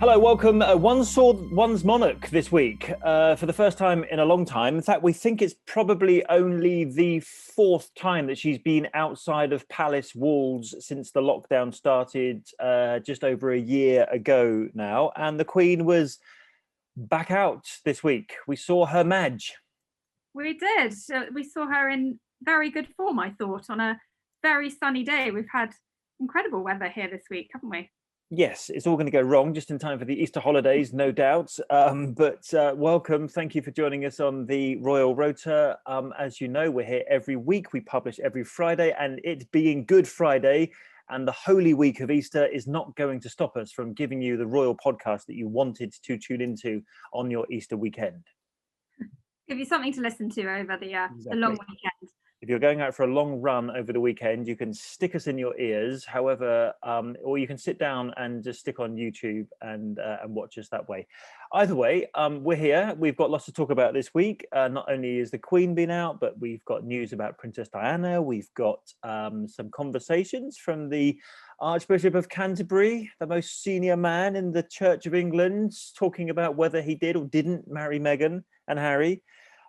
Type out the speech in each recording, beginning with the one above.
Hello, welcome. One sword, one's monarch this week for the first time in a long time. In fact, we think it's probably only the fourth time that she's been outside of palace walls since the lockdown started just over a year ago now. And the Queen was back out this week. We saw her Madge. We did. We saw her in very good form, I thought, on a very sunny day. We've had incredible weather here this week, haven't we? Yes, it's all going to go wrong just in time for the Easter holidays, no doubt. But welcome. Thank you for joining us on the Royal Rota. As you know, we're here every week. We publish every Friday, and it being Good Friday and the Holy Week of Easter is not going to stop us from giving you the Royal podcast that you wanted to tune into on your Easter weekend. Give you something to listen to over the long weekend. If you're going out for a long run over the weekend, you can stick us in your ears, however, or you can sit down and just stick on YouTube and watch us that way. Either way, we're here. We've got lots to talk about this week. Not only is the Queen been out, but we've got news about Princess Diana. We've got some conversations from the Archbishop of Canterbury, the most senior man in the Church of England, talking about whether he did or didn't marry Meghan and Harry.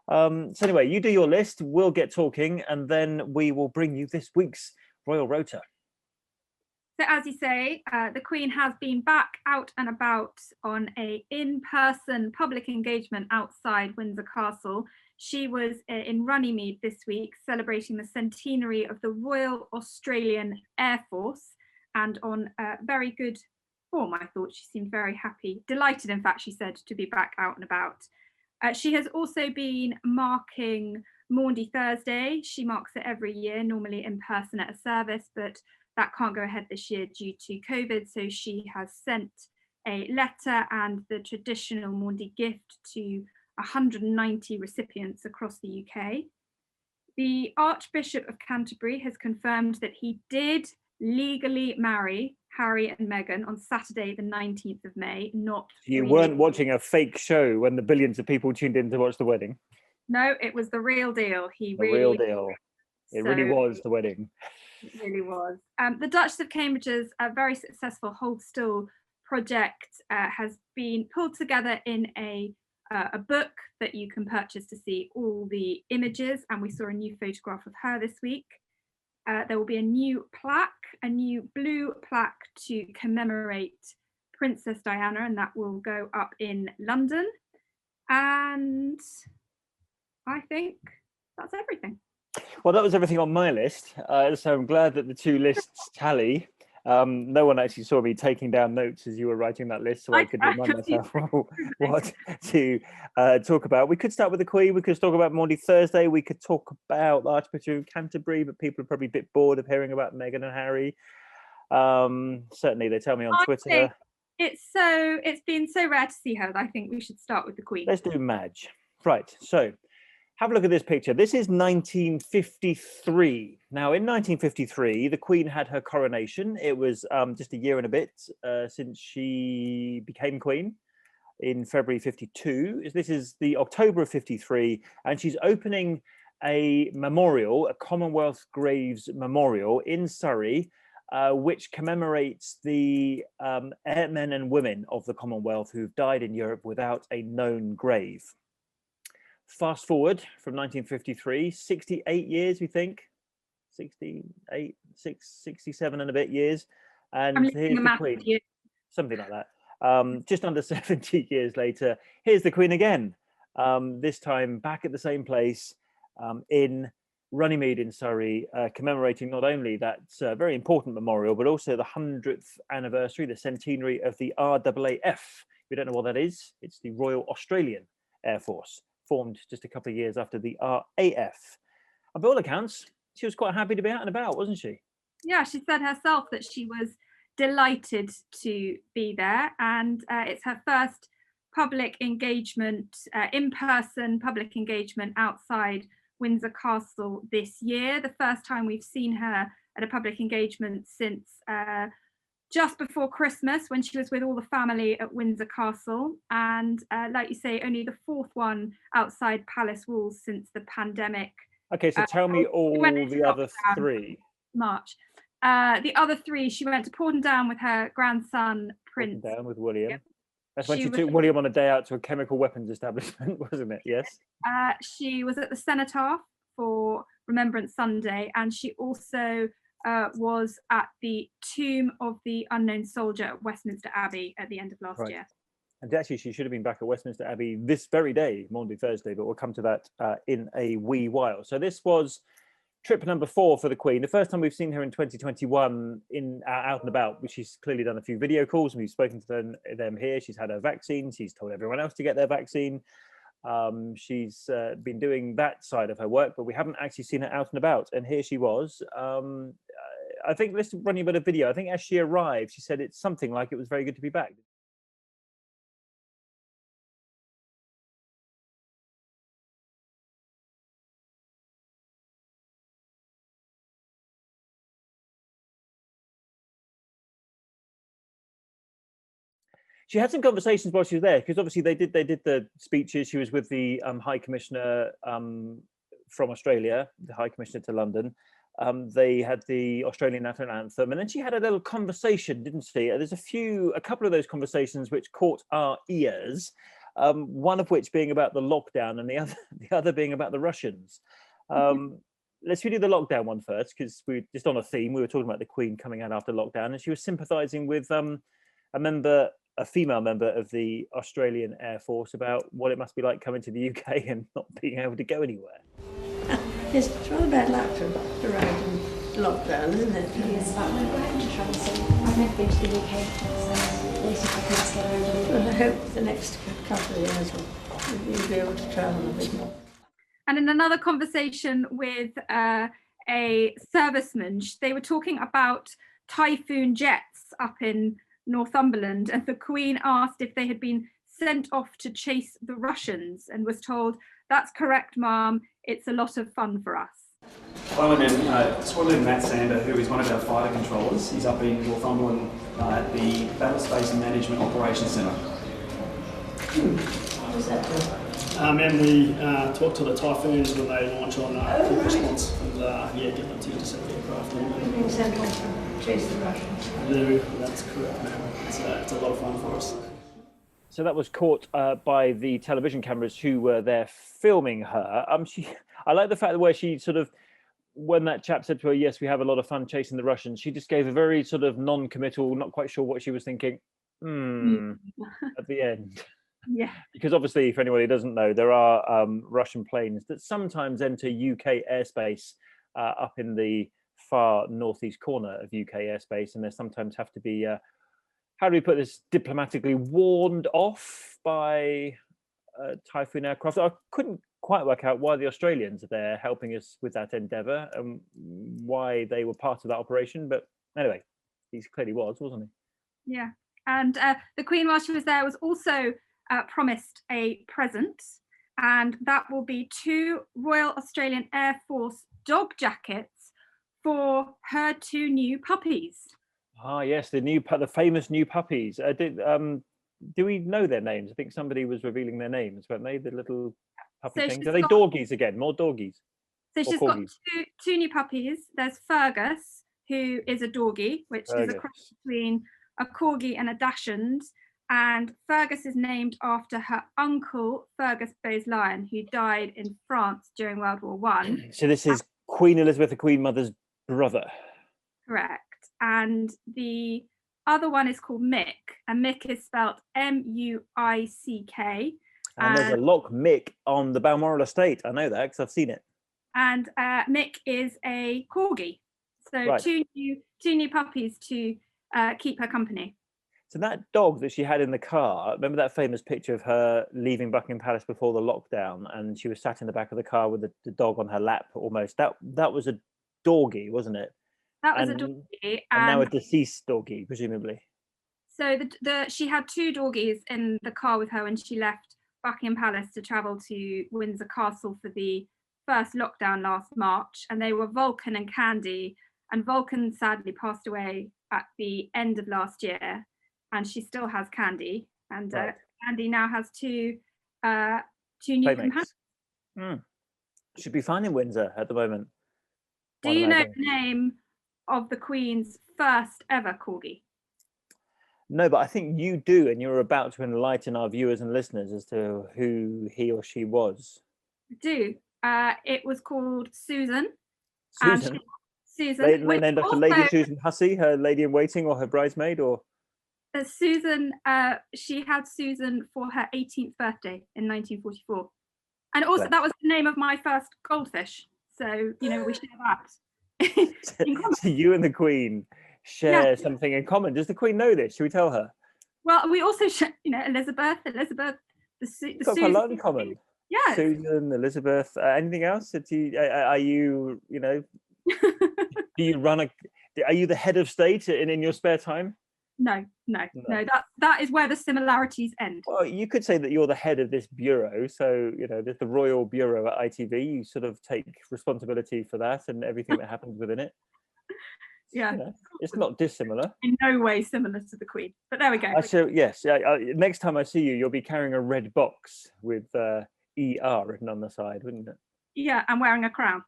So anyway, you do your list, we'll get talking, and then we will bring you this week's Royal Rota. So as you say, the Queen has been back out and about on a in-person public engagement outside Windsor Castle. She was in Runnymede this week, celebrating the centenary of the Royal Australian Air Force, and on very good form, I thought. She seemed very happy, delighted, in fact, she said, to be back out and about. She has also been marking Maundy Thursday. She marks it every year, normally in person at a service, but that can't go ahead this year due to COVID. So she has sent a letter and the traditional Maundy gift to 190 recipients across the UK. The Archbishop of Canterbury has confirmed that he did legally marry Harry and Meghan on Saturday, the 19th of May, not... You weren't watching a fake show when the billions of people tuned in to watch the wedding? No, it was the real deal. Real deal. It really was the wedding. It really was. The Duchess of Cambridge's very successful Hold Still project has been pulled together in a book that you can purchase to see all the images, and we saw a new photograph of her this week. There will be a new plaque, a new blue plaque to commemorate Princess Diana, and that will go up in London. And I think that's everything. Well, that was everything on my list. So I'm glad that the two lists tally. No one actually saw me taking down notes as you were writing that list, so I could remind myself what to talk about. We could start with the Queen. We could talk about Maundy Thursday. We could talk about the Archbishop of Canterbury, but people are probably a bit bored of hearing about Meghan and Harry. Certainly, they tell me on Twitter. It's been so rare to see her that I think we should start with the Queen. Let's do Madge. Right, so have a look at this picture. This is 1953. Now, in 1953, the Queen had her coronation. It was just a year and a bit since she became Queen in February 52. This is the October of 53, and she's opening a memorial, a Commonwealth Graves Memorial in Surrey, which commemorates the airmen and women of the Commonwealth who've died in Europe without a known grave. Fast forward from 1953, 68 years, we think, 67 and a bit years. And here's the Queen, something like that. Just under 70 years later, here's the Queen again, this time back at the same place in Runnymede in Surrey, commemorating not only that very important memorial, but also the 100th anniversary, the centenary of the RAAF. If you don't know what that is, it's the Royal Australian Air Force, formed just a couple of years after the RAF. And by all accounts, she was quite happy to be out and about, wasn't she? Yeah, she said herself that she was delighted to be there, and it's her first public engagement, in-person public engagement outside Windsor Castle this year. The first time we've seen her at a public engagement since just before Christmas, when she was with all the family at Windsor Castle, and like you say, only the fourth one outside palace walls since the pandemic. Okay, so tell me all the other three. March. The other three, she went to Pordendown with her grandson, Prince. Pordendown with William. That's when she took William on a day out to a chemical weapons establishment, wasn't it? Yes. She was at the Cenotaph for Remembrance Sunday, and she also was at the tomb of the unknown soldier at Westminster Abbey at the end of last year. And actually, she should have been back at Westminster Abbey this very day, Maundy Thursday, but we'll come to that in a wee while. So this was trip number 4 for the Queen. The first time we've seen her in 2021 in out and about, which she's clearly done a few video calls, and we've spoken to them here. She's had her vaccine. She's told everyone else to get their vaccine. She's been doing that side of her work, but we haven't actually seen her out and about. And here she was. I think, let's run you a bit of video. I think as she arrived, she said it's something like it was very good to be back. She had some conversations while she was there, because obviously they did the speeches. She was with the High Commissioner from Australia, the High Commissioner to London. They had the Australian national anthem, and then she had a little conversation, didn't she? There's a couple of those conversations which caught our ears. One of which being about the lockdown, and the other being about the Russians. Let's redo the lockdown one first, because we're just on a theme. We were talking about the Queen coming out after lockdown, and she was sympathising with a female member of the Australian Air Force about what it must be like coming to the UK and not being able to go anywhere. It's rather bad luck to ride in lockdown, isn't it? Yes, but we're going to travel, so I've never been to the UK, so at least if I can just get around. Well, I hope the next couple of years you'll be able to travel a bit more. And in another conversation with a serviceman, they were talking about Typhoon jets up in Northumberland, and the Queen asked if they had been sent off to chase the Russians, and was told, "That's correct, ma'am, it's a lot of fun for us." Swallowed Matt Sander, who is one of our fighter controllers. He's up in Northumberland at the Battle Space Management Operations Centre. What does that do? And we talk to the Typhoons when they launch on quick response, and get them to intercept the aircraft. You've been sent off to chase the Russians. No, that's correct, ma'am. It's a lot of fun for us. So that was caught by the television cameras who were there filming her. I like the fact that where she sort of, when that chap said to her, "Yes, we have a lot of fun chasing the Russians," she just gave a very sort of non-committal, not quite sure what she was thinking. At the end. Yeah. Because obviously, for anybody who doesn't know, there are Russian planes that sometimes enter UK airspace up in the far northeast corner of UK airspace, and they sometimes have to be, how do we put this diplomatically, warned off by Typhoon aircraft. I couldn't quite work out why the Australians are there helping us with that endeavour and why they were part of that operation, but anyway, he clearly wasn't he? Yeah, and the Queen, while she was there, was also promised a present, and that will be 2 Royal Australian Air Force dog jackets for her 2 new puppies. Ah, yes, the famous new puppies. Do we know their names? I think somebody was revealing their names, weren't they? The little puppy things. Are they doggies again? More doggies? So she's got two new puppies. There's Fergus, who is a doggie, which is a cross between a corgi and a dachshund. And Fergus is named after her uncle, Fergus Bose-Lyon, who died in France during World War I. So this is Queen Elizabeth, the Queen Mother's brother. Correct. And the other one is called Mick, and Mick is spelled M-U-I-C-K. And there's a Loch Mick on the Balmoral estate. I know that because I've seen it. And Mick is a corgi. So right. two new puppies to keep her company. So that dog that she had in the car, remember that famous picture of her leaving Buckingham Palace before the lockdown, and she was sat in the back of the car with the dog on her lap almost. That was a doggie, wasn't it? That was a doggie. And now a deceased doggie, presumably. So she had 2 doggies in the car with her when she left Buckingham Palace to travel to Windsor Castle for the first lockdown last March, and they were Vulcan and Candy, and Vulcan sadly passed away at the end of last year, and she still has Candy, and right. Candy now has 2 new companions. Should be fine in Windsor at the moment. Do you know the name of the Queen's first ever corgi? No, but I think you do, and you're about to enlighten our viewers and listeners as to who he or she was. I do. It was called Susan. Susan? Susan. Which Named after also, Lady Susan Hussey, her lady in waiting or her bridesmaid, or? Susan, she had Susan for her 18th birthday in 1944. And also, Bless. that was the name of my first goldfish. So, you know, we share that. So you and the Queen share something in common. Does the Queen know this? Should we tell her? Well, we also share, you know, Elizabeth, Got quite a lot in common. Yeah. Susan, Elizabeth. Anything else? Are you, you know, do you run are you the head of state in your spare time? No. That is where the similarities end. Well, you could say that you're the head of this bureau. So, you know, there's the Royal Bureau at ITV. You sort of take responsibility for that and everything that happens within it. Yeah. You know, it's not dissimilar. In no way similar to the Queen. But there we go. So, yes, next time I see you, you'll be carrying a red box with ER written on the side, wouldn't it? Yeah, and wearing a crown.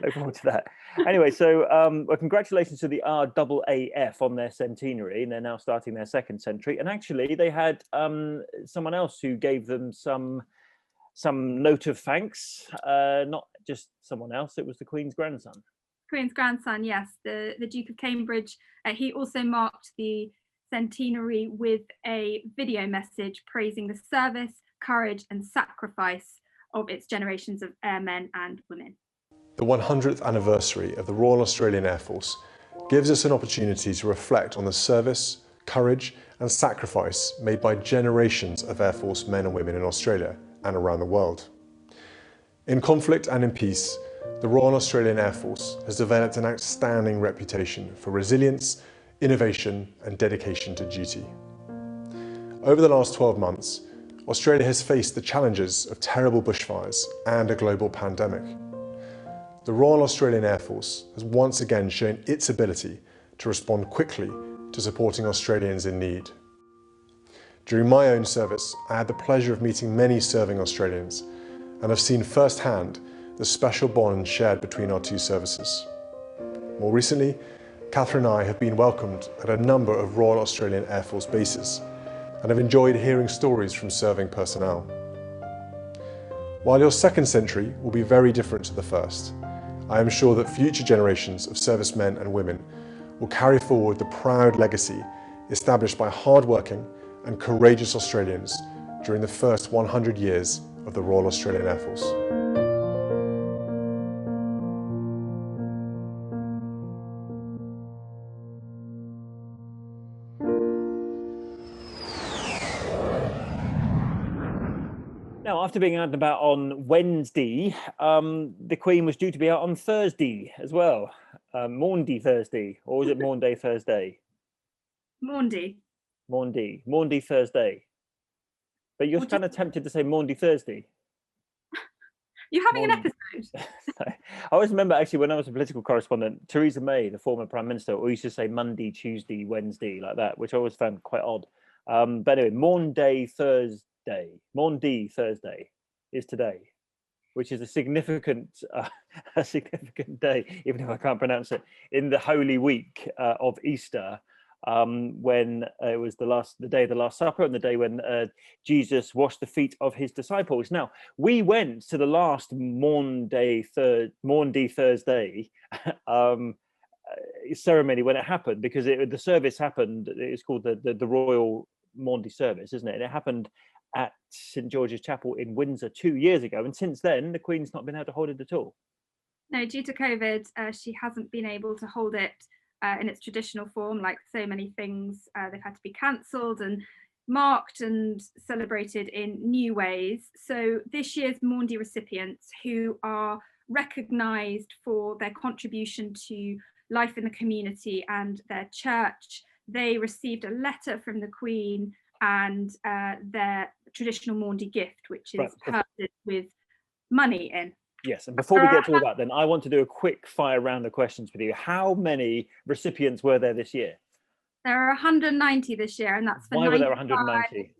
Look forward to that. Anyway, so well, congratulations to the RAAF on their centenary, and they're now starting their second century. And actually, they had someone else who gave them some note of thanks. Not just someone else; it was the Queen's grandson. Queen's grandson, yes, the Duke of Cambridge. He also marked the centenary with a video message praising the service, courage, and sacrifice of its generations of airmen and women. The 100th anniversary of the Royal Australian Air Force gives us an opportunity to reflect on the service, courage and sacrifice made by generations of Air Force men and women in Australia and around the world. In conflict and in peace, the Royal Australian Air Force has developed an outstanding reputation for resilience, innovation and dedication to duty. Over the last 12 months, Australia has faced the challenges of terrible bushfires and a global pandemic. The Royal Australian Air Force has once again shown its ability to respond quickly to supporting Australians in need. During my own service, I had the pleasure of meeting many serving Australians and have seen firsthand the special bond shared between our two services. More recently, Catherine and I have been welcomed at a number of Royal Australian Air Force bases and have enjoyed hearing stories from serving personnel. While your second century will be very different to the first, I am sure that future generations of servicemen and women will carry forward the proud legacy established by hard-working and courageous Australians during the first 100 years of the Royal Australian Air Force. Now, after being out and about on Wednesday, the Queen was due to be out on Thursday as well. Maundy Thursday, or was it Maundy Thursday? Maundy Thursday. But you're kind of tempted to say Maundy Thursday. You're having an episode. I always remember, actually, when I was a political correspondent, Theresa May, the former Prime Minister, always used to say Monday, Tuesday, Wednesday, like that, which I always found quite odd. But anyway, Maundy Thursday is today, which is a significant day, even if I can't pronounce it, in the Holy Week of Easter, when it was the day of the Last Supper and the day when Jesus washed the feet of his disciples. Now, we went to the last Maundy Thursday ceremony when it happened, because the service happened. It's called the Royal Maundy service, isn't it? And it happened at St George's Chapel in Windsor 2 years ago, and since then the Queen's not been able to hold it at all. No, due to COVID, she hasn't been able to hold it in its traditional form. Like so many things, they've had to be cancelled and marked and celebrated in new ways. So this year's Maundy recipients, who are recognised for their contribution to life in the community and their church, they received a letter from the Queen and their traditional Maundy gift, which is purchased with money in. Yes, and before we get to all that, then I want to do a quick fire round of questions with you. How many recipients were there this year? There are 190 this year, and that's for Why were there 190?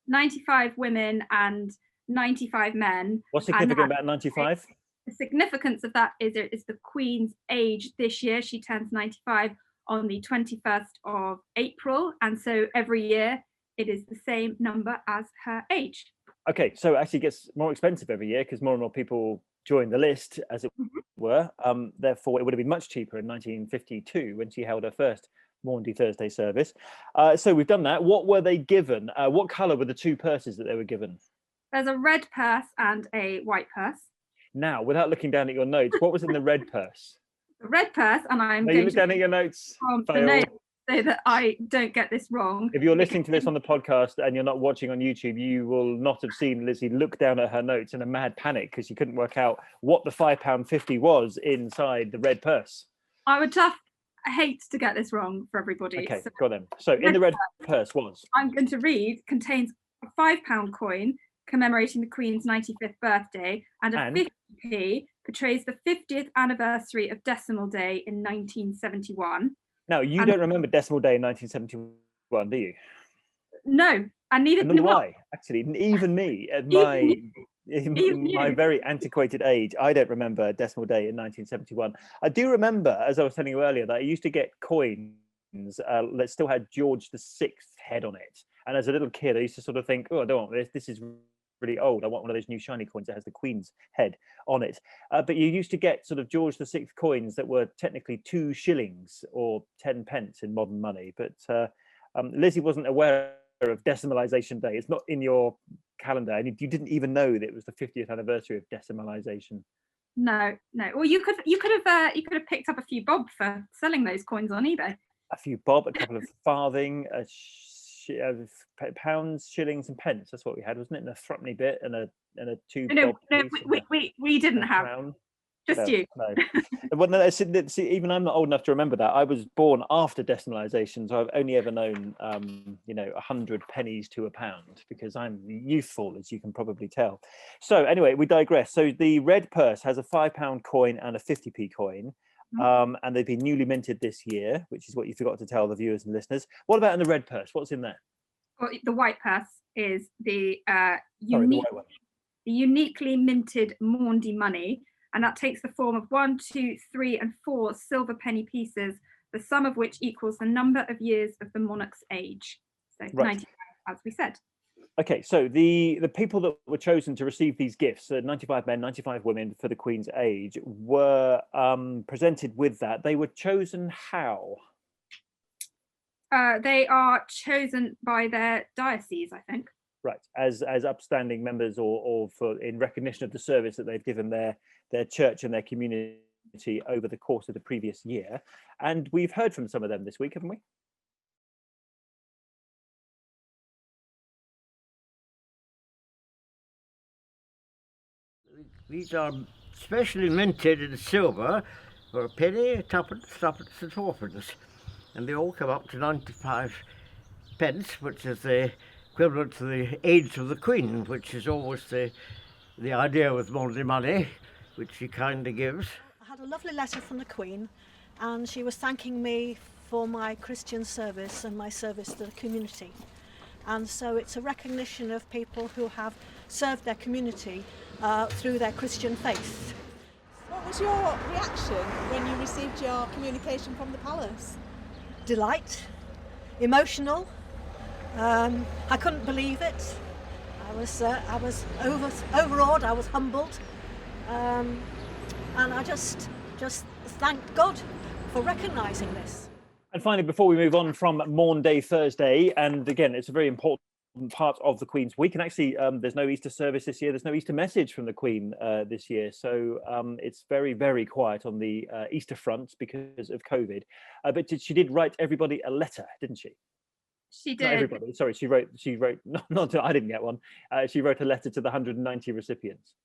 95 women and 95 men. What's significant about 95? The significance of that is the Queen's age this year. She turns 95 on the 21st of April. And so every year it is the same number as her age. Okay, so it actually gets more expensive every year because more and more people join the list, as it were. Therefore, it would have been much cheaper in 1952 when she held her first Maundy Thursday service. So we've done that. What were they given? What colour were the two purses that they were given? There's a red purse and a white purse. Now, without looking down at your notes, what was in the red purse? The red purse, and I'm No, going you look to down at your notes. the notes so that I don't get this wrong. If you're listening to this on the podcast and you're not watching on YouTube, you will not have seen Lizzie look down at her notes in a mad panic because she couldn't work out what the £5.50 was inside the red purse. I hate to get this wrong for everybody. Okay, got them. So in the red purse was? I'm going to read, contains a £5 coin commemorating the Queen's 95th birthday, and a 50p portrays the 50th anniversary of Decimal Day in 1971. Now, you don't remember Decimal Day in 1971, do you? No, and neither do I. Actually, even me, at my very antiquated age, I don't remember Decimal Day in 1971. I do remember, as I was telling you earlier, that I used to get coins that still had George VI head on it. And as a little kid, I used to sort of think, oh, I don't want this. This is really old. I want one of those new shiny coins that has the Queen's head on it. But you used to get sort of George VI coins that were technically 2 shillings or 10 pence in modern money. But Lizzie wasn't aware of Decimalisation Day. It's not in your calendar, and you didn't even know that it was the 50th anniversary of decimalisation. No. Well, you could have picked up a few bob for selling those coins on eBay. A few bob, a couple of farthing, pounds, shillings, and pence. That's what we had, wasn't it? And a threepenny bit and a 2 bob. No, we didn't have. Crown. Just you. No. Well, no, see, even I'm not old enough to remember that. I was born after decimalisation, so I've only ever known, 100 pennies to a pound, because I'm youthful, as you can probably tell. So anyway, we digress. So the red purse has a £5 coin and a 50p coin. And they've been newly minted this year, which is what you forgot to tell the viewers and listeners. What about in the red purse? What's in there? Well, the white purse is the uniquely minted Maundy money, and that takes the form of 1, 2, 3, and 4 silver penny pieces, the sum of which equals the number of years of the monarch's age. So 95, as we said. Okay, so the people that were chosen to receive these gifts, 95 men, 95 women for the Queen's age, were presented with that. They were chosen how? They are chosen by their diocese, I think. Right, as upstanding members or for in recognition of the service that they've given their church and their community over the course of the previous year. And we've heard from some of them this week, haven't we? These are specially minted in silver for a penny, a tuppence, and fourpence. And they all come up to 95 pence, which is the equivalent to the age of the Queen, which is always the idea with Maundy money, which she kindly gives. I had a lovely letter from the Queen, and she was thanking me for my Christian service and my service to the community. And so it's a recognition of people who have served their community through their Christian faith. What was your reaction when you received your communication from the palace? Delight, emotional. I couldn't believe it. I was overawed. I was humbled, and I just thanked God for recognising this. And finally, before we move on from Maundy Thursday, and again, it's a very important part of the Queen's week, and actually there's no Easter service this year, there's no Easter message from the Queen this year, so it's very, very quiet on the Easter front because of COVID, but she did write everybody a letter, didn't she? She did. Not everybody, sorry, she wrote not to, I didn't get one, she wrote a letter to the 190 recipients.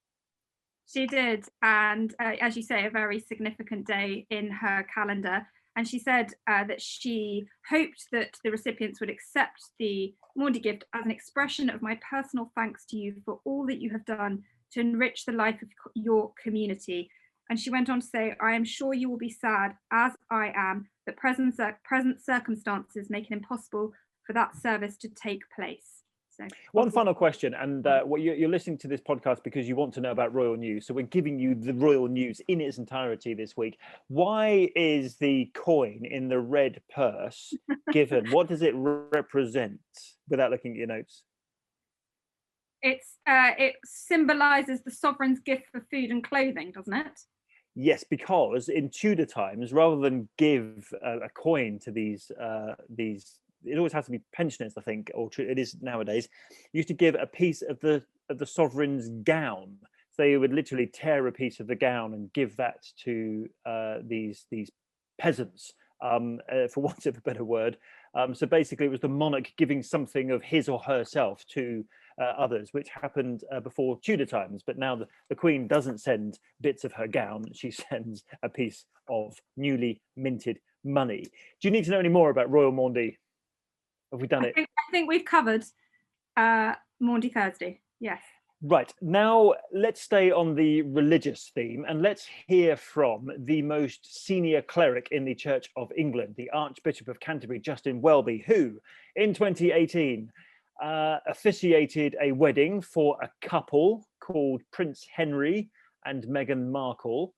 She did, and as you say, a very significant day in her calendar. And she said that she hoped that the recipients would accept the Maundy gift as an expression of my personal thanks to you for all that you have done to enrich the life of your community. And she went on to say, I am sure you will be sad, as I am, that present circumstances make it impossible for that service to take place. So one final question, and what you're listening to this podcast because you want to know about royal news. So we're giving you the royal news in its entirety this week. Why is the coin in the red purse given? What does it represent? Without looking at your notes. it symbolises the sovereign's gift for food and clothing, doesn't it? Yes, because in Tudor times, rather than give a coin to these, it always has to be pensioners, I think, or it is nowadays. You used to give a piece of the sovereign's gown. So you would literally tear a piece of the gown and give that to these peasants, for want of a better word. So basically, it was the monarch giving something of his or herself to others, which happened before Tudor times. But now the Queen doesn't send bits of her gown; she sends a piece of newly minted money. Do you need to know any more about Royal Maundy? Have we done it? I think we've covered Maundy Thursday. Yes. Right, now let's stay on the religious theme and let's hear from the most senior cleric in the Church of England, the Archbishop of Canterbury, Justin Welby, who in 2018 officiated a wedding for a couple called Prince Henry and Meghan Markle.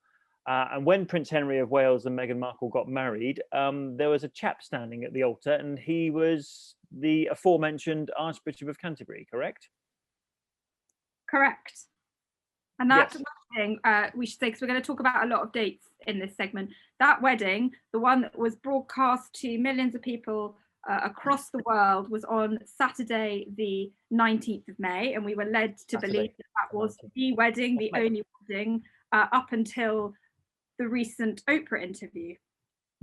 And when Prince Henry of Wales and Meghan Markle got married, there was a chap standing at the altar and he was the aforementioned Archbishop of Canterbury, correct? Correct. And that Yes. wedding, we should say, because we're going to talk about a lot of dates in this segment, that wedding, the one that was broadcast to millions of people across the world, was on Saturday, the 19th of May. And we were led to believe that was the wedding, the only wedding, up until the recent Oprah interview.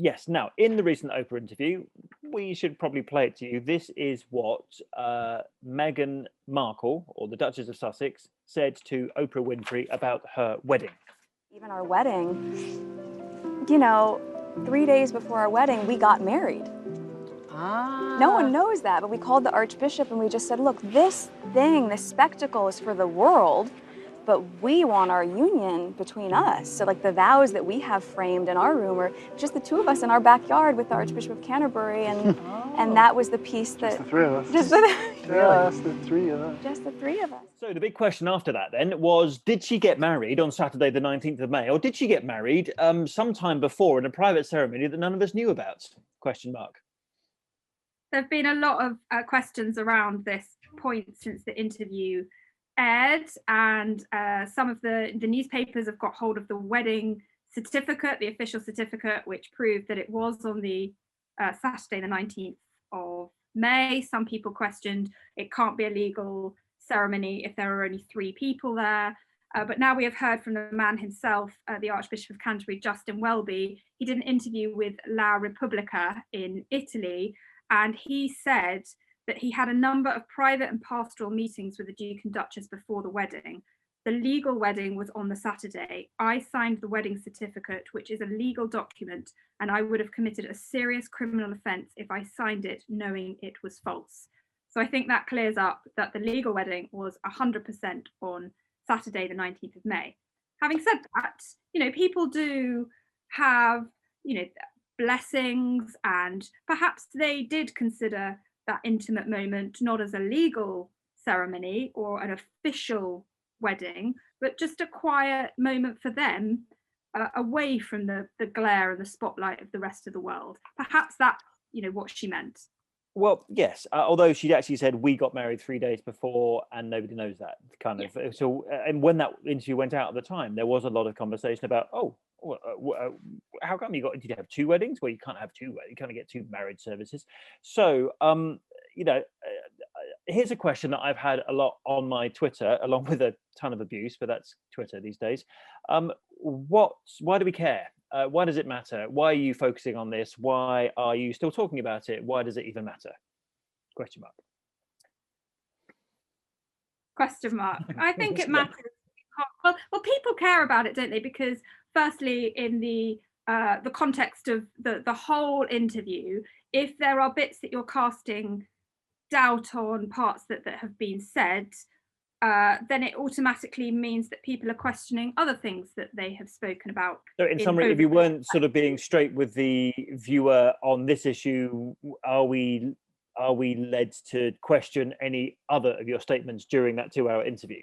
Yes. Now, in the recent Oprah interview, we should probably play it to you. This is what Meghan Markle, or the Duchess of Sussex, said to Oprah Winfrey about her wedding. Even our wedding, you know, 3 days before our wedding, we got married. No one knows that, but we called the Archbishop and we just said, look, this thing, this spectacle is for the world, but we want our union between us. So like the vows that we have framed in our room are just the two of us in our backyard with the Archbishop of Canterbury, and that was the piece that... Just the three of us. Just the, yeah, that's the three of us. Just the three of us. So the big question after that then was, did she get married on Saturday the 19th of May, or did she get married sometime before in a private ceremony that none of us knew about? Question mark. There have been a lot of questions around this point since the interview aired, and some of the newspapers have got hold of the wedding certificate, the official certificate, which proved that it was on the Saturday the 19th of May. Some people questioned it can't be a legal ceremony if there are only 3 people there. But now we have heard from the man himself, the Archbishop of Canterbury, Justin Welby. He did an interview with La Repubblica in Italy, and he said that he had a number of private and pastoral meetings with the Duke and Duchess before the wedding. The legal wedding was on the Saturday. I signed the wedding certificate, which is a legal document, and I would have committed a serious criminal offence if I signed it knowing it was false. So I think that clears up that the legal wedding was 100% on Saturday, the 19th of May. Having said that, you know, people do have, you know, blessings, and perhaps they did consider that intimate moment not as a legal ceremony or an official wedding, but just a quiet moment for them, away from the glare and the spotlight of the rest of the world. Perhaps that's, you know, what she meant. Well, yes, although she actually said we got married 3 days before and nobody knows that kind of. Yeah. So, and when that interview went out at the time, there was a lot of conversation about, how come did you have 2 weddings? Well, you can't have 2 weddings, you can't get 2 marriage services. So, you know, here's a question that I've had a lot on my Twitter, along with a ton of abuse, but that's Twitter these days. Why do we care? Why does it matter? Why are you focusing on this? Why are you still talking about it? Why does it even matter? Question mark. Question mark. I think it matters. Well, people care about it, don't they? Because firstly, in the context of the whole interview, if there are bits that you're casting doubt on, parts that have been said, then it automatically means that people are questioning other things that they have spoken about. So in summary, if you weren't sort of being straight with the viewer on this issue, are we are we led to question any other of your statements during that 2-hour interview?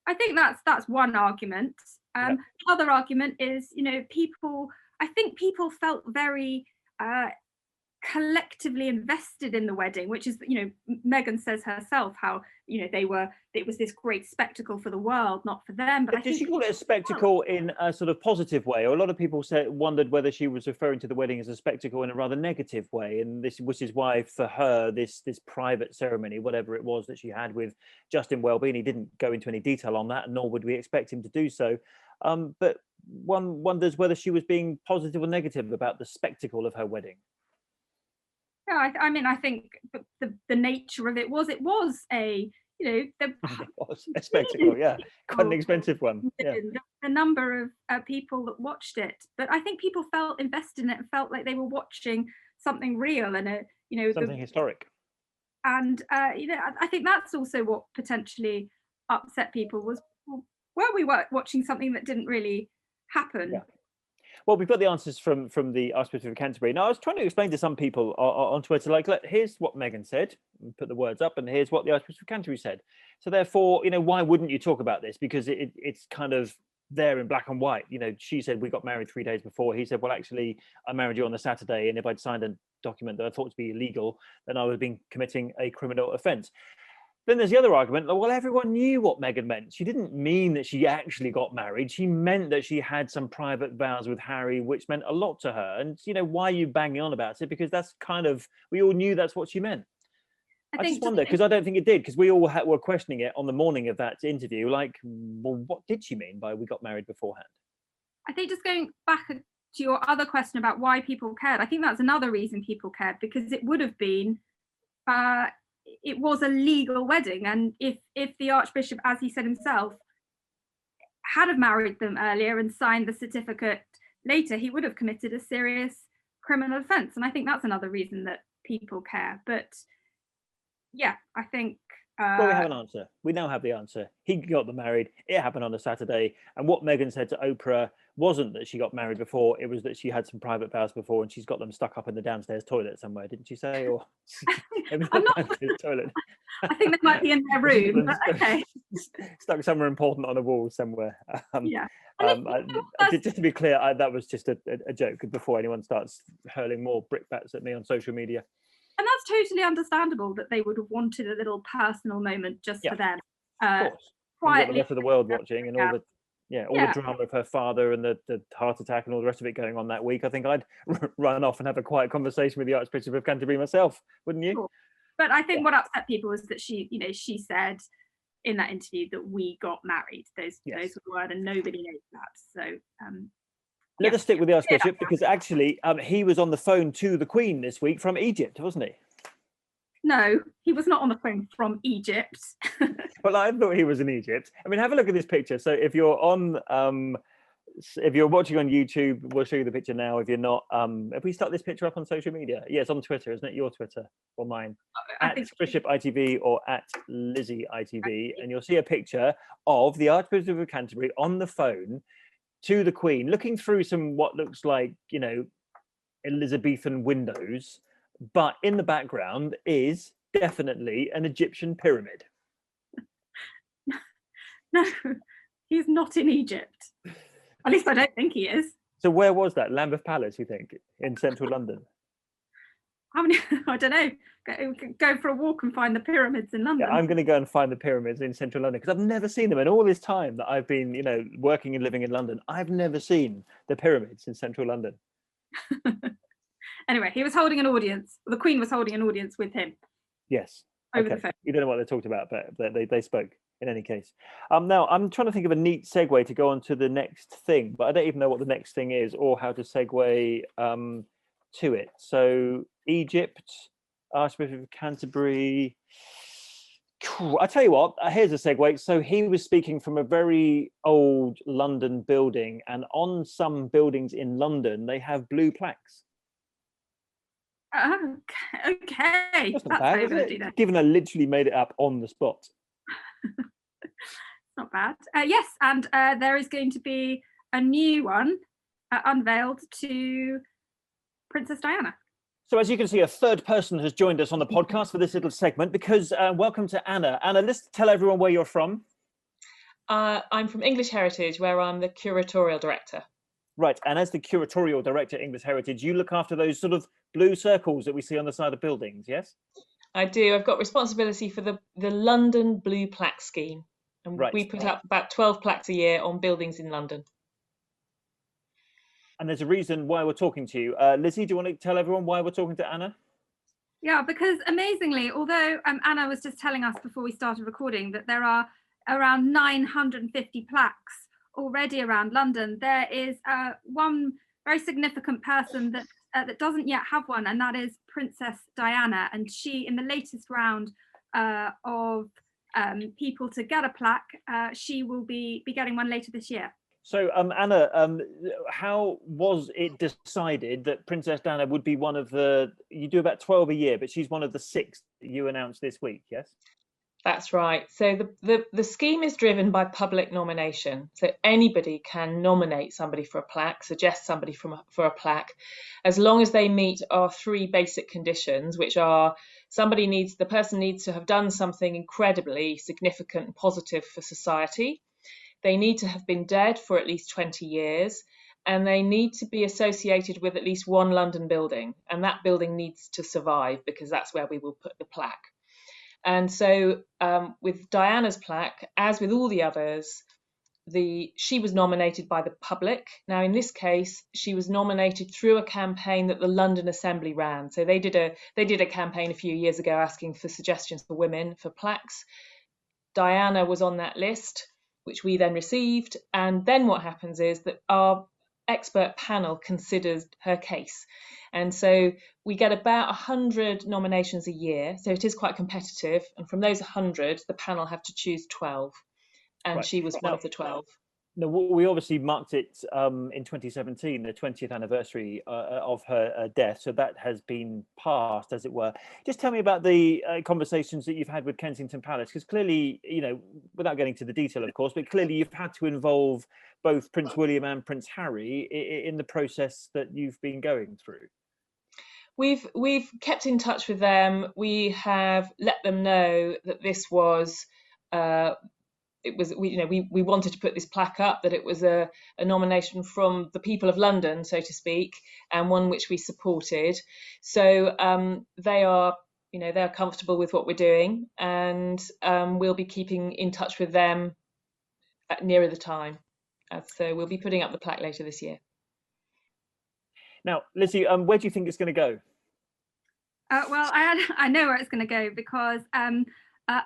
I think that's one argument. The other argument is, I think people felt very collectively invested in the wedding, which is, Meghan says herself how, it was this great spectacle for the world, not for them. But did she call it a spectacle in a sort of positive way? Or a lot of people wondered whether she was referring to the wedding as a spectacle in a rather negative way, and which is why for her this private ceremony, whatever it was that she had with Justin Welby, and he didn't go into any detail on that, nor would we expect him to do so. But one wonders whether she was being positive or negative about the spectacle of her wedding. Yeah, I think the nature of it was a it was a spectacle, yeah, quite an expensive one. Yeah. The number of people that watched it, but I think people felt invested in it and felt like they were watching something real and something historic. And I think that's also what potentially upset people was, well, we were watching something that didn't really happen. Yeah. Well, we've got the answers from the Archbishop of Canterbury. Now, I was trying to explain to some people on Twitter, like, look, here's what Meghan said, put the words up, and here's what the Archbishop of Canterbury said. So therefore, why wouldn't you talk about this? Because it's kind of there in black and white. She said we got married 3 days before. He said, well, actually, I married you on the Saturday, and if I'd signed a document that I thought to be illegal, then I would have been committing a criminal offence. Then there's the other argument, well, everyone knew what Meghan meant. She didn't mean that she actually got married. She meant that she had some private vows with Harry, which meant a lot to her. And, why are you banging on about it? Because that's we all knew that's what she meant. I just wonder, because I don't think it did, because we all were questioning it on the morning of that interview. Like, well, what did she mean by we got married beforehand? I think just going back to your other question about why people cared, I think that's another reason people cared, because it would have been... it was a legal wedding, and if the Archbishop, as he said himself, had have married them earlier and signed the certificate later, he would have committed a serious criminal offence. And I think that's another reason that people care. But yeah, I think well, we have an answer. We now have the answer. He got them married. It happened on a Saturday. And what Meghan said to Oprah wasn't that she got married before. It was that she had some private vows before, and she's got them stuck up in the downstairs toilet somewhere, didn't she say? Or I'm not toilet. I think they might be in their room. But okay. Stuck somewhere important on a wall somewhere. Yeah. Just to be clear, that was just a joke before anyone starts hurling more brickbats at me on social media. And that's totally understandable that they would have wanted a little personal moment just for them. Of course. Quietly. The rest of the world watching, and all the drama of her father and the heart attack and all the rest of it going on that week. I think I'd run off and have a quiet conversation with the Archbishop of Canterbury myself, wouldn't you? Sure. But I think what upset people was that she said in that interview that we got married. Those were the word, and nobody knows that. So let us stick with the Archbishop, because actually he was on the phone to the Queen this week from Egypt, wasn't he? No, he was not on the phone from Egypt. Well, I thought he was in Egypt. I mean, have a look at this picture. So if you're watching on YouTube, we'll show you the picture now. If you're not, if we start this picture up on social media, it's on Twitter, isn't it? Your Twitter or mine? At Bishop ITV or at Lizzie ITV, and you'll see a picture of the Archbishop of Canterbury on the phone to the Queen, looking through some what looks like Elizabethan windows, but in the background is definitely an Egyptian pyramid. No, he's not in Egypt. At least I don't think he is. So where was that? Lambeth Palace, you think, in central London? I don't know. Go for a walk and find the pyramids in London. Yeah, I'm going to go and find the pyramids in central London, because I've never seen them in all this time that I've been, working and living in London. I've never seen the pyramids in central London. Anyway, he was holding an audience. The Queen was holding an audience with him. Yes. Over the phone. You don't know what they talked about, but they spoke in any case. Now, I'm trying to think of a neat segue to go on to the next thing, but I don't even know what the next thing is or how to segue to it. So Egypt, Archbishop of Canterbury. I tell you what, here's a segue. So he was speaking from a very old London building, and on some buildings in London, they have blue plaques. Okay. That's not bad, is it? Given I literally made it up on the spot. Not bad. Yes, and there is going to be a new one unveiled to Princess Diana. So as you can see, a third person has joined us on the podcast for this little segment because welcome to Anna. Anna, let's tell everyone where you're from. I'm from English Heritage, where I'm the Curatorial Director. Right, and as the Curatorial Director English Heritage, you look after those sort of blue circles that we see on the side of buildings, yes? I do. I've got responsibility for the London Blue Plaque scheme. And we put up about 12 plaques a year on buildings in London. And there's a reason why we're talking to you. Lizzie, do you want to tell everyone why we're talking to Anna? Yeah, because amazingly, although Anna was just telling us before we started recording that there are around 950 plaques already around London, there is one very significant person that doesn't yet have one, and that is Princess Diana. And she, in the latest round of people to get a plaque, she will be getting one later this year. So, Anna, how was it decided that Princess Diana would be one of the, you do about 12 a year, but she's one of the 6 that you announced this week, yes? That's right. So the scheme is driven by public nomination. So anybody can nominate somebody for a plaque, suggest somebody for a plaque, as long as they meet our 3 basic conditions, which are the person needs to have done something incredibly significant and positive for society. They need to have been dead for at least 20 years, and they need to be associated with at least one London building, and that building needs to survive because that's where we will put the plaque. And so with Diana's plaque, as with all the others, she was nominated by the public. Now, in this case, she was nominated through a campaign that the London Assembly ran. So they did a campaign a few years ago asking for suggestions for women for plaques. Diana was on that list, which we then received. And then what happens is that our expert panel considers her case. And so we get about 100 nominations a year. So it is quite competitive. And from those 100, the panel have to choose 12. And she was one of the 12. No, we obviously marked it in 2017, the 20th anniversary of her death. So that has been passed, as it were. Just tell me about the conversations that you've had with Kensington Palace, because clearly, you know, without getting to the detail, of course, but clearly you've had to involve both Prince William and Prince Harry in the process that you've been going through. We've kept in touch with them. We have let them know that this was. We wanted to put this plaque up, that it was a nomination from the people of London, so to speak, and one which we supported. So they are comfortable with what we're doing, and we'll be keeping in touch with them nearer the time. So we'll be putting up the plaque later this year. Now, Lizzie, where do you think it's going to go? Well, I know where it's going to go because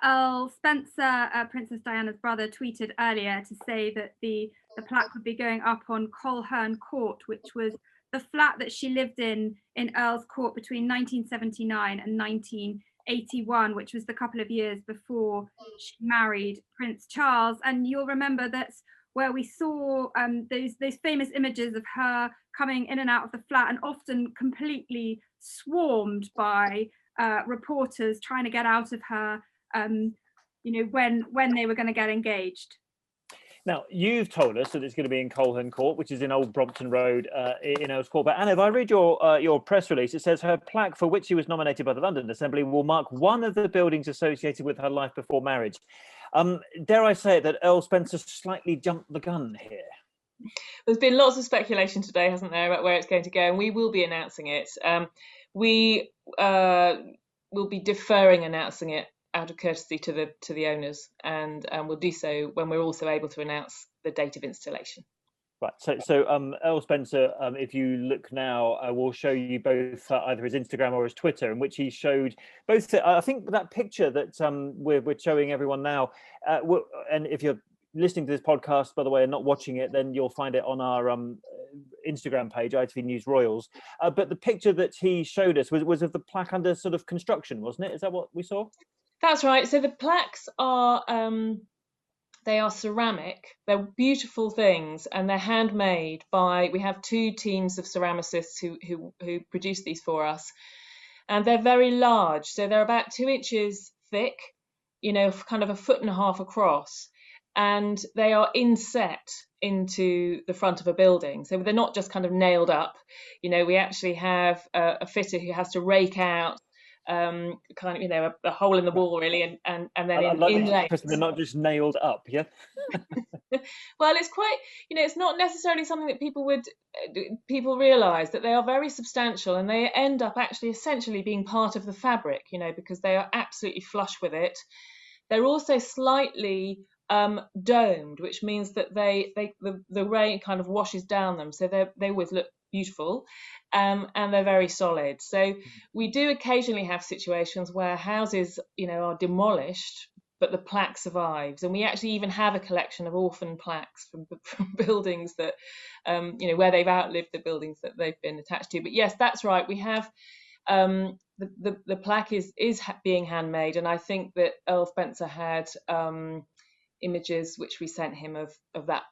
Earl Spencer, Princess Diana's brother, tweeted earlier to say that the plaque would be going up on Coleherne Court, which was the flat that she lived in Earl's Court between 1979 and 1981, which was the couple of years before she married Prince Charles. And you'll remember that's where we saw those famous images of her coming in and out of the flat, and often completely swarmed by reporters trying to get out of her. When they were going to get engaged. Now, you've told us that it's going to be in Coleherne Court, which is in Old Brompton Road in Earl's Court. But Anna, if I read your press release, it says her plaque for which she was nominated by the London Assembly will mark one of the buildings associated with her life before marriage. Dare I say it, that Earl Spencer slightly jumped the gun here? There's been lots of speculation today, hasn't there, about where it's going to go, and we will be announcing it. We will be deferring announcing it out of courtesy to the owners, and we'll do so when we're also able to announce the date of installation. Right. So Earl Spencer, if you look now, we'll show you both either his Instagram or his Twitter, in which he showed both. I think that picture that we're showing everyone now, and if you're listening to this podcast, by the way, and not watching it, then you'll find it on our Instagram page, ITV News Royals. But the picture that he showed us was of the plaque under sort of construction, wasn't it? Is that what we saw? That's right. So the plaques are they are ceramic. They're beautiful things, and they're handmade by. We have 2 teams of ceramicists who produce these for us, and they're very large. So they're about 2 inches thick, kind of 1.5 foot across, and they are inset into the front of a building. So they're not just kind of nailed up. We actually have a fitter who has to rake out kind of, a hole in the wall really, and then inlay. They're not just nailed up, yeah. Well, it's quite, it's not necessarily something that people realise that they are very substantial, and they end up actually essentially being part of the fabric, because they are absolutely flush with it. They're also slightly domed, which means that the rain kind of washes down them, so they always look beautiful, and they're very solid. So we do occasionally have situations where houses, are demolished, but the plaque survives, and we actually even have a collection of orphan plaques from buildings that, where they've outlived the buildings that they've been attached to. But yes, that's right. We have the plaque is being handmade, and I think that Earl Spencer had images which we sent him of that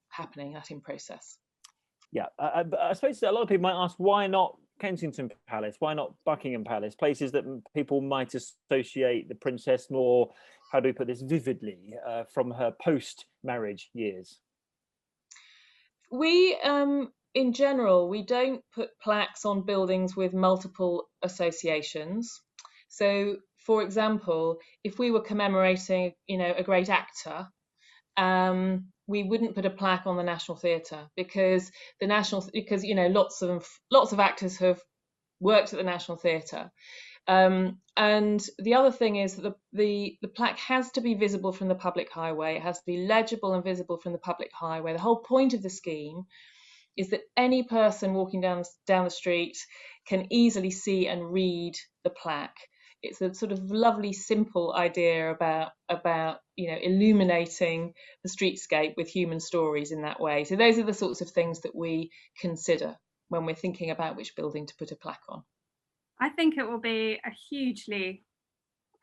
happening, that in process. Yeah, I suppose a lot of people might ask, why not Kensington Palace? Why not Buckingham Palace? Places that people might associate the princess more, how do we put this, vividly from her post-marriage years. We, in general, we don't put plaques on buildings with multiple associations. So, for example, if we were commemorating, a great actor, we wouldn't put a plaque on the National Theatre because lots of actors have worked at the National Theatre, and the other thing is that the plaque has to be visible from the public highway. It has to be legible and visible from the public highway. The whole point of the scheme is that any person walking down the street can easily see and read the plaque. It's a sort of lovely, simple idea about illuminating the streetscape with human stories in that way. So those are the sorts of things that we consider when we're thinking about which building to put a plaque on. I think it will be a hugely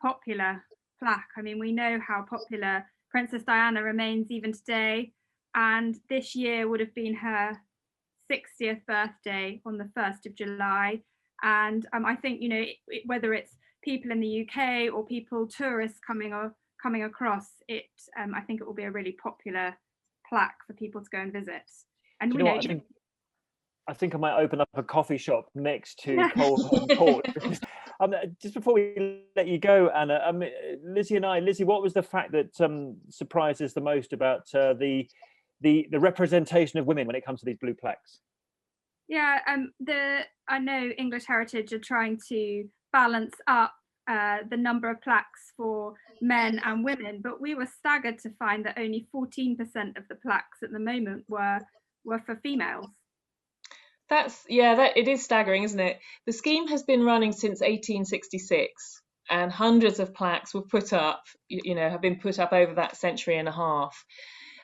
popular plaque. I mean, we know how popular Princess Diana remains even today, and this year would have been her 60th birthday on the 1st of July. And I think, whether it's people in the UK or tourists coming across it, I think it will be a really popular plaque for people to go and visit. And I think I might open up a coffee shop next to Colholm Court. Because, just before we let you go, Anna, Lizzie, what was the fact that surprised us the most about the representation of women when it comes to these blue plaques? Yeah, I know English Heritage are trying to balance up the number of plaques for men and women, but we were staggered to find that only 14% of the plaques at the moment were for females. It is staggering, isn't it? The scheme has been running since 1866, and hundreds of plaques were put up, have been put up over that century and a half.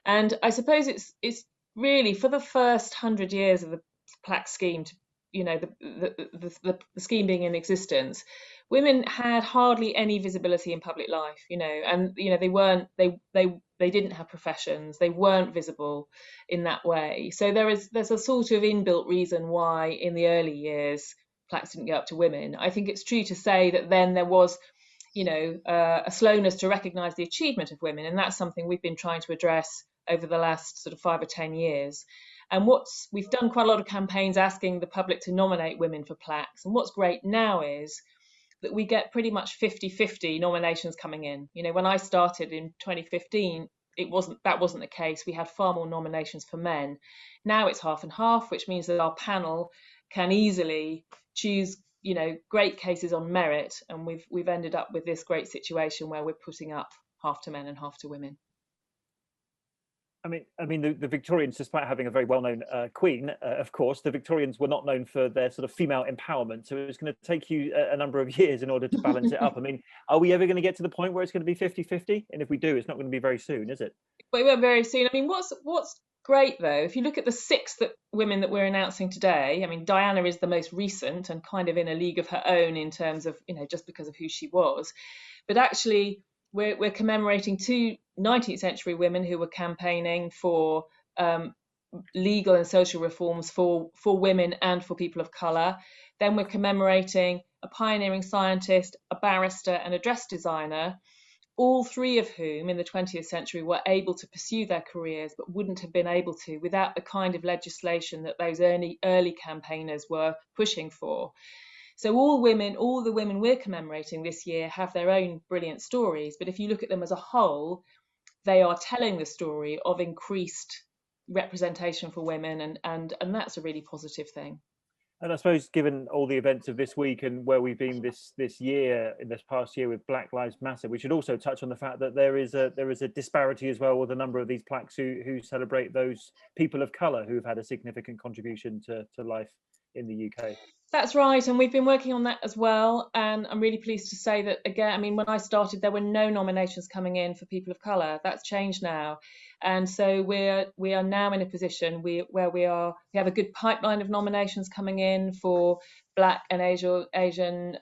And I suppose it's really for the first 100 years of the plaque scheme, the scheme being in existence, women had hardly any visibility in public life, and they didn't have professions, they weren't visible in that way. So there's a sort of inbuilt reason why in the early years plaques didn't go up to women. I think it's true to say that then there was a slowness to recognise the achievement of women, and that's something we've been trying to address over the last sort of 5 or 10 years. And we've done quite a lot of campaigns asking the public to nominate women for plaques. And what's great now is that we get pretty much 50-50 nominations coming in. When I started in 2015, that wasn't the case. We had far more nominations for men. Now it's half and half, which means that our panel can easily choose, great cases on merit. And we've ended up with this great situation where we're putting up half to men and half to women. I mean, the Victorians, despite having a very well-known queen, of course, the Victorians were not known for their sort of female empowerment. So it's going to take you a number of years in order to balance it up. I mean, are we ever going to get to the point where it's going to be 50-50? And if we do, it's not going to be very soon, is it? Well, it won't very soon. I mean, what's great, though, if you look at the 6 women that we're announcing today, I mean, Diana is the most recent and kind of in a league of her own in terms of, just because of who she was. But actually, we're commemorating 2 19th century women who were campaigning for legal and social reforms for women and for people of colour. Then we're commemorating a pioneering scientist, a barrister and a dress designer all three of whom in the 20th century were able to pursue their careers, but wouldn't have been able to without the kind of legislation that those early campaigners were pushing for. So all the women we're commemorating this year have their own brilliant stories, but if you look at them as a whole, they are telling the story of increased representation for women, and that's a really positive thing. And I suppose, given all the events of this week and where we've been this past year with Black Lives Matter, we should also touch on the fact that there is a disparity as well with a number of these plaques who celebrate those people of colour who've had a significant contribution to life in the UK. That's right, and we've been working on that as well, and I'm really pleased to say that, again, I mean, when I started there were no nominations coming in for people of colour. That's changed now, and so we are now in a position where we have a good pipeline of nominations coming in for Black and Asian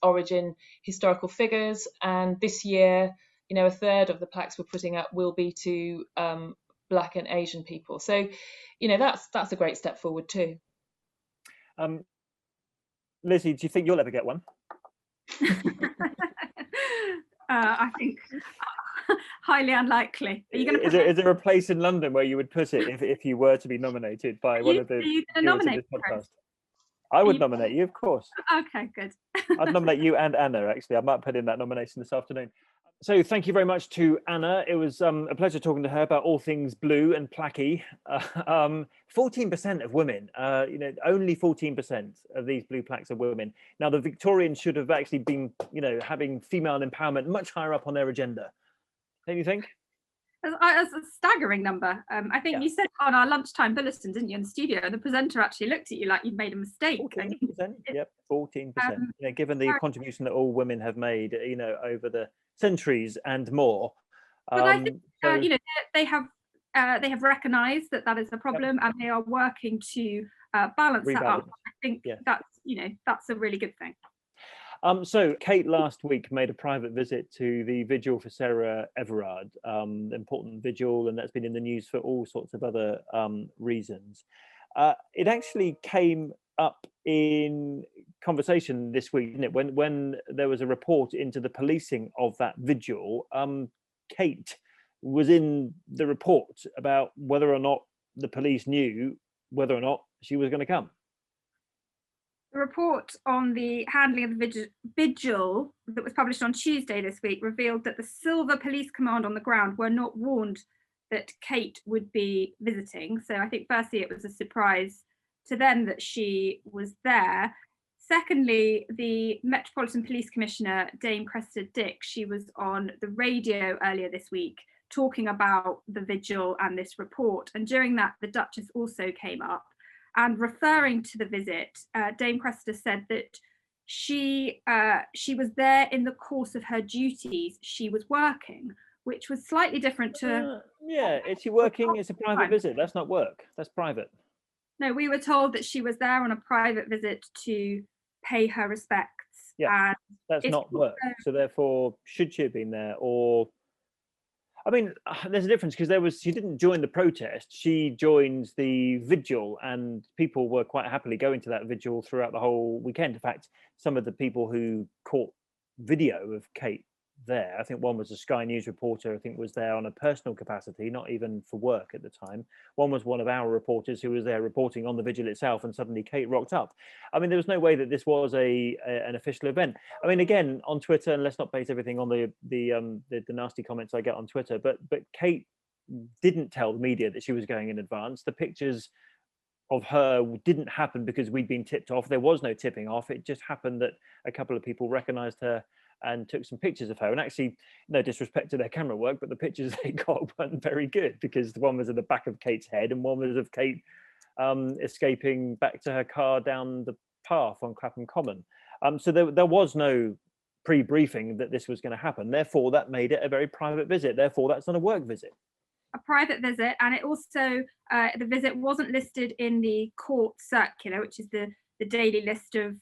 origin historical figures, and this year, you know, a third of the plaques we're putting up will be to Black and Asian people. So, you know, that's a great step forward too. Lizzie, do you think you'll ever get one? I think highly unlikely. Are you going to? Is there a place in London where you would put it if you were to be nominated by one of the viewers of this podcast? I would nominate you, of course. Okay, good. I'd nominate you and Anna, actually. I might put in that nomination this afternoon. So thank you very much to Anna. It was a pleasure talking to her about all things blue and placky. 14% of women, you know, only 14% of these blue plaques are women. Now, the Victorians should have actually been, you know, having female empowerment much higher up on their agenda. Don't you think? That's a staggering number. I think you said on our lunchtime bulletin, didn't you, in the studio, and the presenter actually looked at you like you'd made a mistake. 14%, yep, 14%. You know, given the contribution that all women have made, you know, over the centuries and more. But I think, you know, they have recognised that is a problem, and they are working to balance that up. I think that's, you know, that's a really good thing. So Kate last week made a private visit to the vigil for Sarah Everard, important vigil, and that's been in the news for all sorts of other reasons. It actually came up in conversation this week, didn't it? When there was a report into the policing of that vigil, Kate was in the report about whether or not the police knew whether or not she was going to come. The report on the handling of the vigil that was published on Tuesday this week revealed that the Silver Police Command on the ground were not warned that Kate would be visiting. So I think firstly it was a surprise to them that she was there. Secondly, the Metropolitan Police Commissioner, Dame Cressida Dick, she was on the radio earlier this week talking about the vigil and this report. And during that, the Duchess also came up. And referring to the visit, Dame Cressida said that she was there in the course of her duties. She was working, which was slightly different to... Yeah, is she working? It's a private visit. That's not work. That's private. No, we were told that she was there on a private visit to pay her respects. Yeah, that's not work. So therefore, should she have been there? Or, I mean, there's a difference because she didn't join the protest. She joined the vigil, and people were quite happily going to that vigil throughout the whole weekend. In fact, some of the people who caught video of Kate there, I think one was a Sky News reporter, I think was there on a personal capacity, not even for work at the time. One was one of our reporters who was there reporting on the vigil itself, and suddenly Kate rocked up. I mean, there was no way that this was an official event. I mean, again, on Twitter, and let's not base everything on the nasty comments I get on Twitter, but Kate didn't tell the media that she was going in advance. The pictures of her didn't happen because we'd been tipped off. There was no tipping off. It just happened that a couple of people recognized her and took some pictures of her. And actually, no disrespect to their camera work, but the pictures they got weren't very good, because the one was at the back of Kate's head and one was of Kate escaping back to her car down the path on Clapham Common. So there was no pre-briefing that this was going to happen. Therefore, that made it a very private visit. Therefore, that's not a work visit. A private visit, and it also, the visit wasn't listed in the court circular, which is the daily list of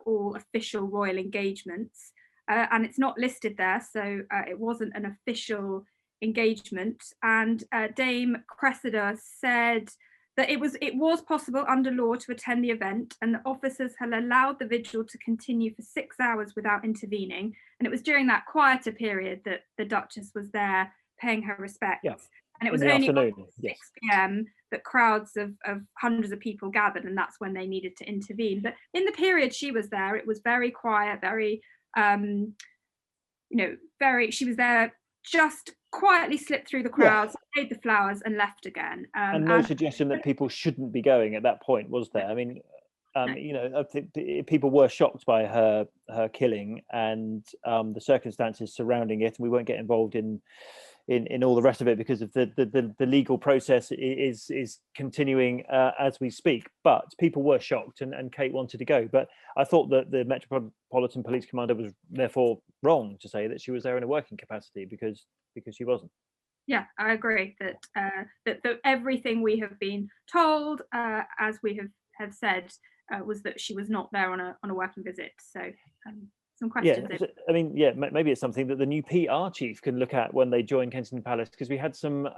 all official royal engagements. And it's not listed there, so it wasn't an official engagement. And Dame Cressida said that it was possible under law to attend the event, and the officers had allowed the vigil to continue for 6 hours without intervening. And it was during that quieter period that the Duchess was there paying her respects. Yeah. And it was In the only afternoon, after yes. 6 p.m. that crowds of hundreds of people gathered, and that's when they needed to intervene. But in the period she was there, it was very quiet, very, she was there, just quietly slipped through the crowds, paid the flowers and left again. And no suggestion that people shouldn't be going at that point, was there? I mean, I think people were shocked by her killing and the circumstances surrounding it, and we won't get involved in all the rest of it because of the legal process is continuing as we speak. But people were shocked, and Kate wanted to go. But I thought that the Metropolitan Police Commander was therefore wrong to say that she was there in a working capacity, because she wasn't. Yeah, I agree that everything we have been told, as we have said, was that she was not there on a working visit. So some questions. Yeah, I mean, maybe it's something that the new PR chief can look at when they join Kensington Palace, because we had some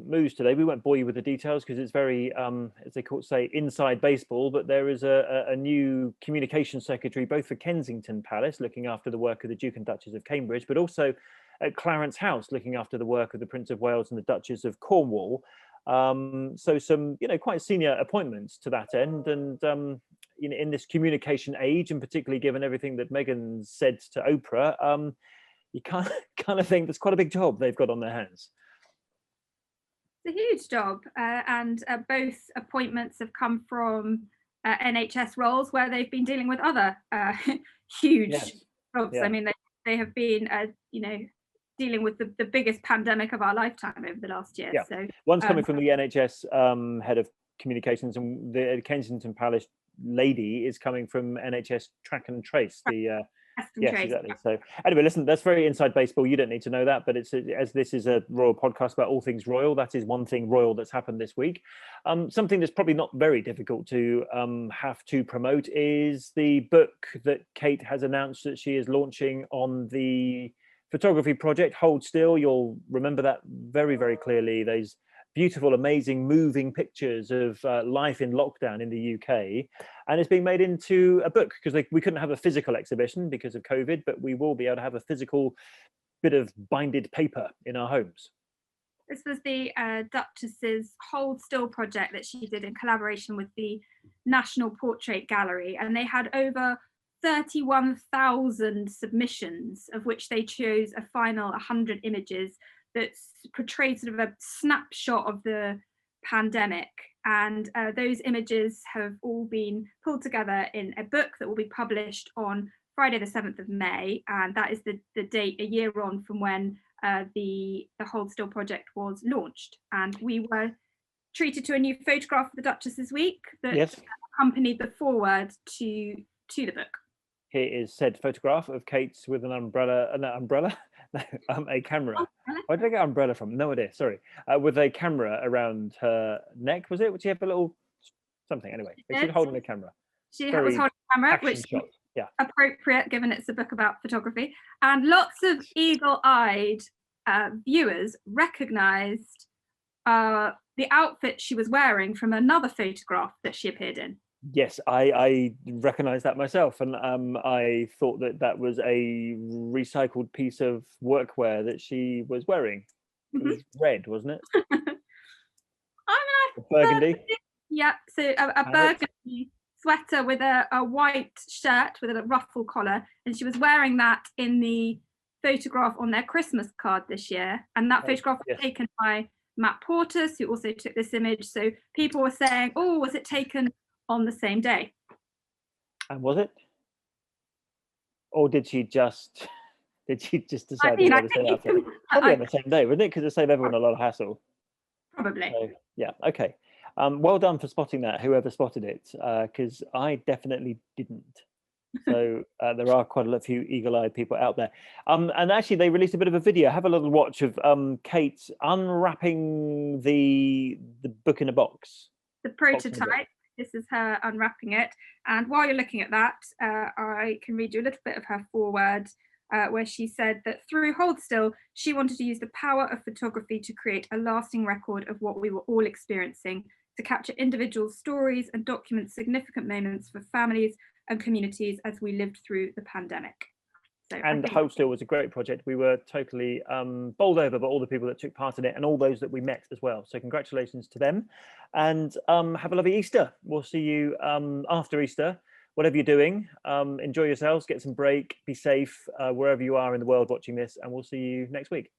moves today. We won't bore you with the details because it's very, as they say, inside baseball, but there is a new communications secretary, both for Kensington Palace, looking after the work of the Duke and Duchess of Cambridge, but also at Clarence House, looking after the work of the Prince of Wales and the Duchess of Cornwall. So some, quite senior appointments to that end. And in this communication age, and particularly given everything that Meghan said to Oprah, you kind of think that's quite a big job they've got on their hands. It's a huge job, and both appointments have come from NHS roles where they've been dealing with other huge jobs. Yeah. I mean, they have been, dealing with the biggest pandemic of our lifetime over the last year. Yeah. So one's coming from the NHS head of communications, and the Kensington Palace lady is coming from NHS Track and Trace. Exactly. So anyway, listen, that's very inside baseball. You don't need to know that, but as this is a royal podcast about all things royal, that is one thing royal that's happened this week. Something that's probably not very difficult to have to promote is the book that Kate has announced that she is launching on the photography project Hold Still. You'll remember that very, very clearly. Those beautiful, amazing, moving pictures of life in lockdown in the UK, and it's being made into a book because we couldn't have a physical exhibition because of COVID, but we will be able to have a physical bit of binded paper in our homes. This was the Duchess's Hold Still project that she did in collaboration with the National Portrait Gallery, and they had over 31,000 submissions, of which they chose a final 100 images that portrayed sort of a snapshot of the pandemic. And those images have all been pulled together in a book that will be published on Friday the 7th of May. And that is the date a year on from when the Hold Still project was launched. And we were treated to a new photograph of the Duchess this week that accompanied the foreword to the book. Here is said photograph of Kate with an umbrella, a camera. Where did I get umbrella from? No idea, sorry. With a camera around her neck, was it? Would she have a little something? Anyway, she's holding a camera. She was holding a camera, which is appropriate given it's a book about photography. And lots of eagle-eyed viewers recognised the outfit she was wearing from another photograph that she appeared in. Yes, I recognise that myself, and I thought that was a recycled piece of workwear that she was wearing. It was red, wasn't it? Burgundy. Yeah, so a burgundy sweater with a white shirt with a ruffle collar, and she was wearing that in the photograph on their Christmas card this year. And that photograph was taken by Matt Portis, who also took this image. So people were saying, "Oh, was it taken on the same day?" And was it? Or did she just decide to say that? Probably on the same day, wouldn't it? Because it saved everyone a lot of hassle. Probably. So, yeah, okay. Well done for spotting that, whoever spotted it, because I definitely didn't. So there are quite a few eagle-eyed people out there. And actually, they released a bit of a video. Have a little watch of Kate unwrapping the book in a box. The prototype. This is her unwrapping it. And while you're looking at that, I can read you a little bit of her foreword, where she said that through Hold Still, she wanted to use the power of photography to create a lasting record of what we were all experiencing to capture individual stories and document significant moments for families and communities as we lived through the pandemic. So and Hope Still was a great project. We were totally bowled over by all the people that took part in it and all those that we met as well. So congratulations to them, and have a lovely Easter. We'll see you after Easter. Whatever you're doing, enjoy yourselves, get some break, be safe wherever you are in the world watching this, and we'll see you next week.